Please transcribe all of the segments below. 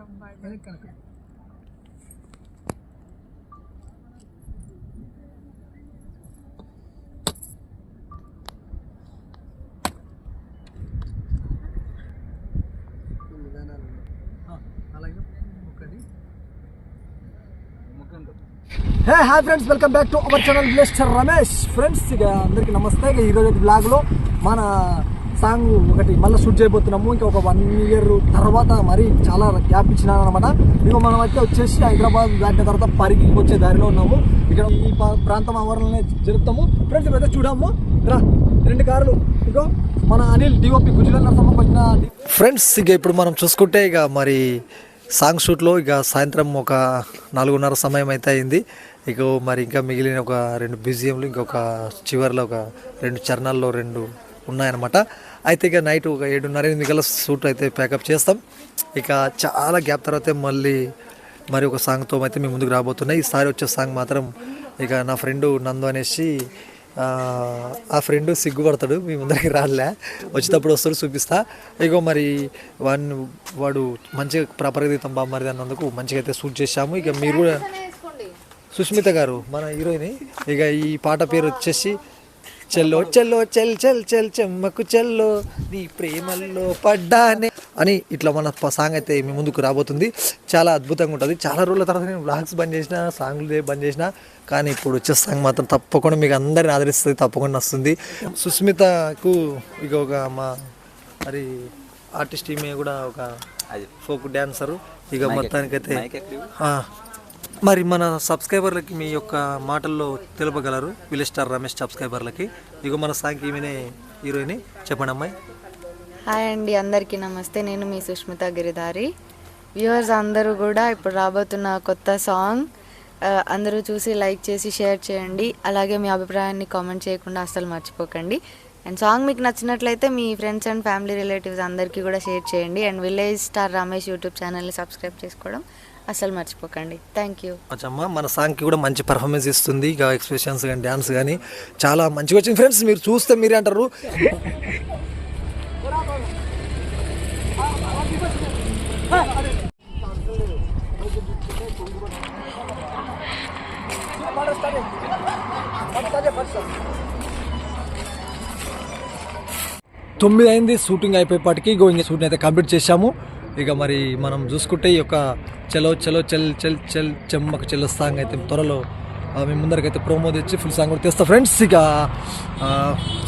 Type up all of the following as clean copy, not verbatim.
Hey hi friends, welcome back to our channel mister Ramesh. Friends, ఇక అందరికి నమస్తే. ఇక ఈరోజు బ్లాగ్లో మన సాంగ్ ఒకటి మళ్ళీ షూట్ చేయబోతున్నాము. ఇంకా ఒక 1 year తర్వాత మరి చాలా గ్యాప్ ఇచ్చినాను అనమాట. ఇక మనం అయితే వచ్చేసి హైదరాబాద్ దాటిన తర్వాత పరిగి వచ్చే దారిలో ఉన్నాము. ఇక్కడ ఈ ప్రాంతం ఆవరణలోనే జరుపుతాము. ఫ్రెండ్స్, ఇప్పుడైతే చూడము రా 2 కార్లు. ఇక మన అనిల్ డిఓపి గుజరాత్ నరసమ్మకి వచ్చిన ఫ్రెండ్స్. ఇక ఇప్పుడు మనం చూసుకుంటే ఇక మరి సాంగ్ షూట్లో ఇక సాయంత్రం ఒక 4:30 సమయం అయితే అయింది. ఇక మరి ఇంకా మిగిలిన ఒక 2 BGMలు ఇంకొక చివరిలో ఒక 2 చరణాల్లో 2 ఉన్నాయన్నమాట. అయితే ఇక నైట్ ఒక 7:30-8 గంటల షూట్ అయితే ప్యాకప్ చేస్తాం. ఇక చాలా గ్యాప్ తర్వాత మళ్ళీ మరి ఒక సాంగ్తో అయితే మేము ముందుకు రాబోతున్నాయి. ఈసారి వచ్చే సాంగ్ మాత్రం ఇక నా ఫ్రెండు నందు అనేసి ఆ ఫ్రెండ్ సిగ్గుపడతాడు, మీ ముందరికి రాలే, వచ్చేటప్పుడు వస్తాడు చూపిస్తా. ఇగో మరి వాడు మంచిగా ప్రాపర్గా తీతాం బామ్మరిది అన్నందుకు మంచిగా అయితే షూట్ చేశాము. ఇక మీరు కూడా సుష్మిత గారు మన హీరోయిన్. ఇక ఈ పాట పేరు వచ్చేసి చెల్లో చెల్లో చెల్ చెల్ చెల్ చెమ్మకు చెల్లో నీ ప్రేమల్లో పడ్డానే అని ఇట్లా మన సాంగ్ అయితే మీ ముందుకు రాబోతుంది. చాలా అద్భుతంగా ఉంటుంది. చాలా రోజుల తర్వాత నేను వ్లాగ్స్ బంద్ చేసిన, సాంగ్లు బంద్ చేసిన, కానీ ఇప్పుడు వచ్చే సాంగ్ మాత్రం తప్పకుండా మీకు అందరిని ఆదరిస్తుంది, తప్పకుండా వస్తుంది. సుస్మితకు ఇక ఒక మా మరి ఆర్టిస్ట్ ఈమె కూడా ఒక ఫోక్ డ్యాన్సరు. ఇక మొత్తానికైతే మరి మన సబ్స్క్రైబర్లకి మీ యొక్క మాటల్లో తెలుపగలరు, విలేజ్ స్టార్ రమేష్ సబ్స్క్రైబర్లకి. ఇక మన సాంగ్ ఈమెనే హీరోయిన్, చెప్పండి అమ్మాయి. హాయ్ అండి, అందరికీ నమస్తే. నేను మీ సుష్మిత గిరిధారి. వ్యూవర్స్ అందరూ కూడా ఇప్పుడు రాబోతున్న కొత్త సాంగ్ అందరూ చూసి లైక్ చేసి షేర్ చేయండి. అలాగే మీ అభిప్రాయాన్ని కామెంట్ చేయకుండా అస్సలు మర్చిపోకండి. అండ్ సాంగ్ మీకు నచ్చినట్లయితే మీ ఫ్రెండ్స్ అండ్ ఫ్యామిలీ రిలేటివ్స్ అందరికీ కూడా షేర్ చేయండి. And village star Ramesh YouTube ఛానల్ని సబ్స్క్రైబ్ చేసుకోవడం అసలు మర్చిపోకండి. Thank you. అచ్చమ్మా, మన సాంగ్కి కూడా మంచి పర్ఫార్మెన్స్ ఇస్తుంది. ఇక ఎక్స్ప్రెషన్స్ కానీ డ్యాన్స్ కానీ చాలా మంచిగా వచ్చింది. ఫ్రెండ్స్, మీరు చూస్తే మీరే అంటారు. తొమ్మిది అయింది షూటింగ్ అయిపోయేపాటికి. ఇంక షూటింగ్ అయితే కంప్లీట్ చేశాము. ఇక మరి మనం చూసుకుంటే ఈ యొక్క చలో చలో చెల్ చెల్ చెల్ చెమ్మకు చెల్ల సాంగ్ అయితే త్వరలో మేము ముందరికైతే ప్రోమో తెచ్చి ఫుల్ సాంగ్ కూడా తెస్తా ఫ్రెండ్స్. ఇక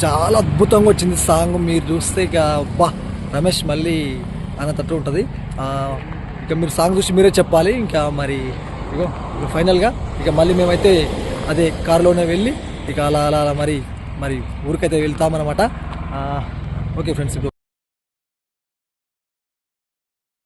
చాలా అద్భుతంగా వచ్చింది సాంగ్. మీరు చూస్తే ఇక అబ్బా రమేష్ మళ్ళీ అన్నట్టు ఉంటుంది. ఇక మీరు సాంగ్ చూసి మీరే చెప్పాలి. ఇంకా మరి ఇక ఫైనల్గా ఇక మళ్ళీ మేమైతే అదే కారులోనే వెళ్ళి ఇక అలా అలా అలా మరి ఊరికైతే వెళ్తామన్నమాట. Okay friends.